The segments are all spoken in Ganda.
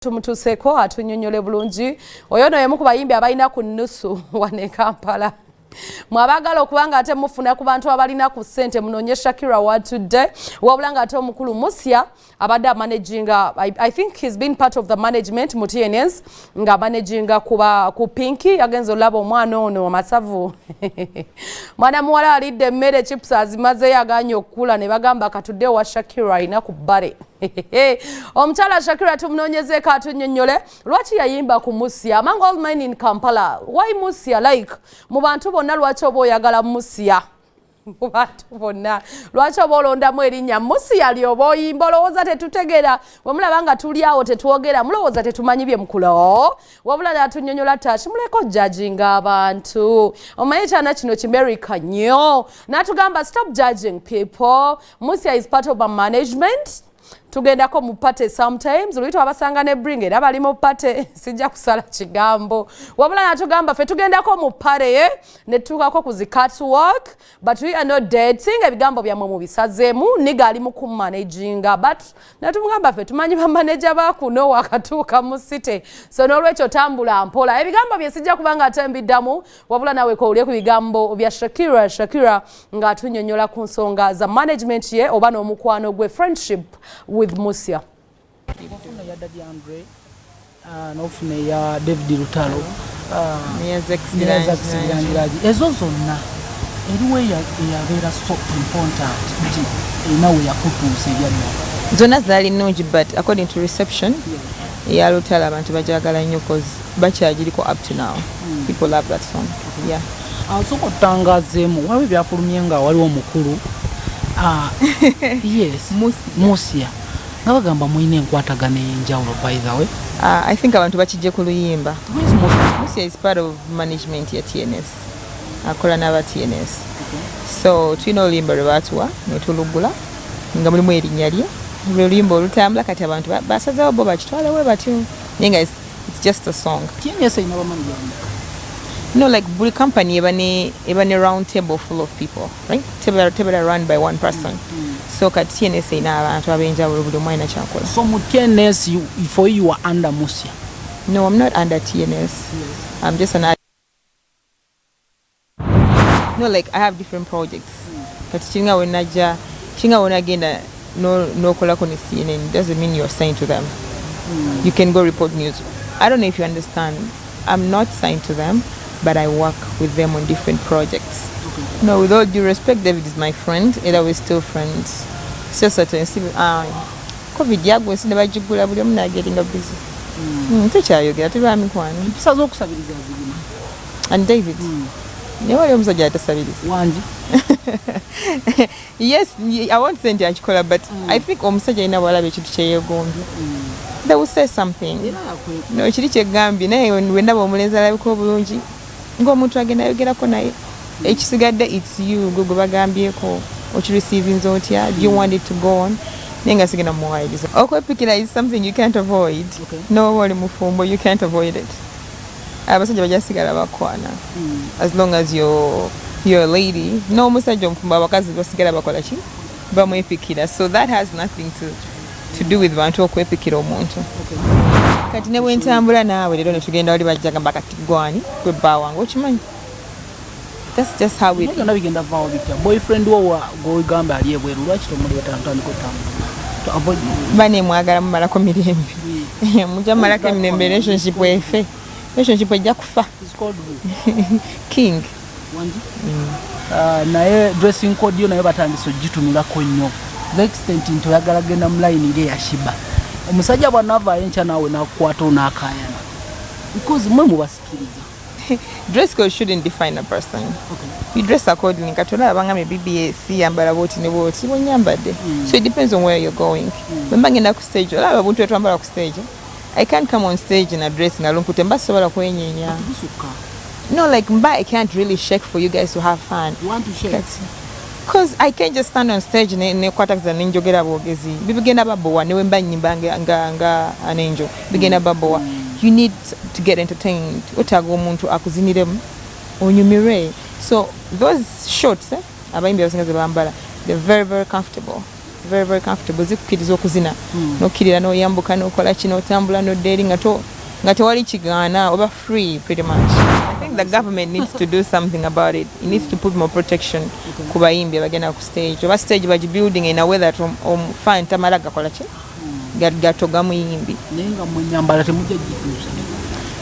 Tumutuseko atunyonyole bulungi oyo no yemu ku bayimbi abalina ku nnusu wane Kampala mwabagala okubanga ate mufuna ku bantu abalina ku ssente munonye Shakira wa today wabulanga ate omukulu Musia abadde managinga I think he's been part of the management mu TNS nga managinga kuba ku Pinky agenzo labo omwana ono amasavu mwana muwala alidde emmere chips azimaze yaganye okula ne bagamba katudde wa Shakira ina ku bare Omchala Shakira tumunonyeze katunyonyole lwaki yayimba ku Musia among all men in Kampala. Why Musia? Like mu bantu bonna lwaki obo oyagala Musia? Mu bantu bonna lwaki obo olondamu erinnya Musia lyoba oyimba olowooza tetutegeera wamulaba nga tuli awo tetwogera mulowooza tetumanyi bye mukulo wabula natunyonyola tashi muleko judging abantu omanyi kyana kino kimerika nnyo natugamba stop judging people. Musia is part of a management. Tugendako mu pate sometimes lwito abasanga ne bring era bali mu pate sijja kusala kigambo wabula natugamba fe tugendako mu pare ne tukako ku catwalk but we are not dating ebigambo byamwe mu bisazemu niga ali mu kumanaging but natugamba fe tumanyi ba manager ba kuno wakatuuka mu city so nolwecho tambula mpola ebigambo bye sijja kubanga atembiddamu wabula nawe ko ulye ku bigambo bya Shakira nga tunyonyola ku nsonga za management ye oba n'omukwano gwe friendship with Musia. Nofune ya David Lutalo ezo zonna eriwe yabeera so important nti nawe yakutuusa ebyadda zonna zaali nnungi but according to reception ya Lutalo abantu bajagala nnyo cause bakyagiriko up to now. People love that song. Yeah. Soko otangazeemu waliwo byafulumye nga waliwo omukulu yes Musia nabagamba mwine enkwatagana enjawulo by the way. I think abantu bakijje ku luyimba. Musia is part of management ya TNS akola n'aba TNS so tulina oluyimba lwe baatuwa ne tulugula nga mulimu erinnya lye oluyimba olutambula kati abantu basazeewo bo bakitwala we batyo naye nga it's just a song. TNS ina bamanja no, like buli company ebane round table full of people, right? Table run by one person. So kati TNS ina abantu abenjawulo buli omwana kyakola. So mu TNS for you are under Musia? No, I'm not under TNS. Yes. I'm just an no, like I have different projects. Kati chinga wenagenda no kola koni CNN doesn't mean you're signed to them. You can go report news. I don't know if you understand. I'm not signed to them, but I work with them on different projects. Okay. No, with all due respect, David is my friend, and we're still friends. So certain COVID yagwe sine bajigula buli omuna getting busy. Tukyayogera tubamikwano. Mpisazo okusabiriza zigina. And David. Ne wali omusajja atasabiriza. Wanji. Yes, I won't say nti akikola but I think omusajja ina walabe ekintu kyeyegombye. They will say something. No, kiri kyegambye naye wendaba omulenzi alabika obulungi ng'omuntu agenda ayogerako naye ekisigadde it's you gwe bagambyeko okireceiving otya do you want it to go on naye nga sigenda muwayiriza okwepikira is something you can't avoid. Okay. No wali mufumbo you can't avoid it. Abasajja bajasigala bakwana as long as you're a lady no omusajja omufumbo abakazi basigala bakola ki bamwepikira so that has nothing to do with bantu okwepikira omuntu. Kati ne bwentambula naawe leero ne tugenda wali bajja gamba kati gwani gwe bba wange okimanyi. That's just how it is. Nabigenda vaawo bitya boyfriend wo gweogamba ali ebweru lwaki tomuleeta ntandika to avoid bane mwagala mumalako mirembe mujja mumalako emirembe relationship efe relationship ejja kufa king wanji naye dressing code yo nayo batandise ogitumulako nnyo the extent nti oyagala genda mu line ile yashiba omusajja bwanava encha nawe nakwata onakayana because mwe mubasikiriza. Dress code shouldn't define a person. Okay. You dress accordingly. Katola abangame BBS yambala boti ne boti bonyambadde. So it depends on where you're going. When ngenda ku stage ola abantu etwambala ku stage. I can't come on stage in a dress nga lunkute mbasobola kwenyenya. No, like I can't really shake for you guys to have fun. You want to shake? Because I can't just stand on stage ne kwataza ninjogera bogezi. Bibigenda babowa ne wemba nyimba nga an angel. Bigenda babowa. You need to get entertained. Otago omuntu akuziniremu onyumire. So those shorts abayimbi abasingaze bambala they're very very comfortable. very very comfortable zikukkiriza okuzina nokkirira noyambuka nokola kino otambula noddeeri nga tewali kigaana oba free pretty much. I think the government needs to do something about it. It needs to put more protection ku bayimbi abagenda ku stage oba stage bagibuilding in a way that fine tamala gakola ki gatoga muyimbi naye nga munyambala temujja gituusa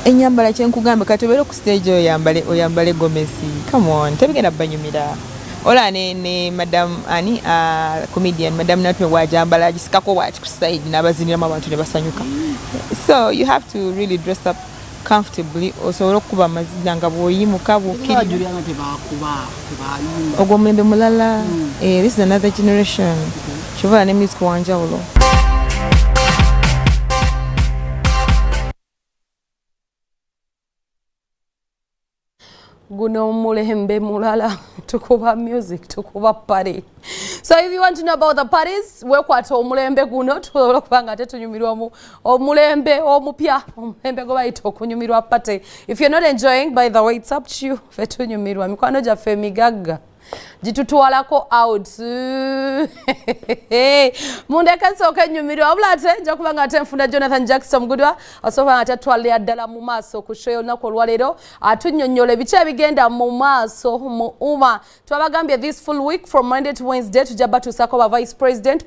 enyambala kyenkugamba kati obeera ku stage oyambale gomesi come on tebigenda banyumira ola ne madam ani comedian madam natwe wajambala agisikako wati ku side n'abaziniramu abantu ne basanyuka. So you have to really dress up comfortably osobola okuba amazina nga bw'oyimuka bw'okkirira ogwo omulembe mulala. This is another generation kyovala ne music wanjawulo. Guno mulembe mulala tukuba music tukuba party. So if you want to know about the parties wekwata omulembe guno tukola kubanga tetunyumirwa omulembe omupya omulembe go bayita okunyumirwa party. If you're not enjoying, by the way, it's up to you. Fetunyumirwa mikwano gyaffe emigagga gitutwalako out. Mundeke nsooka ennyumirwa wabula ate nja kuba nga ate nfunda Jonathan Jackson Mugudwa asobola nga tatwalira ddala mu maaso ku show y'olunaku olwaleero atunnyonnyola ebiki ebigenda mu maaso mu uma. Twabagambye this full week from Monday to Wednesday tujja batuusako ba Vice President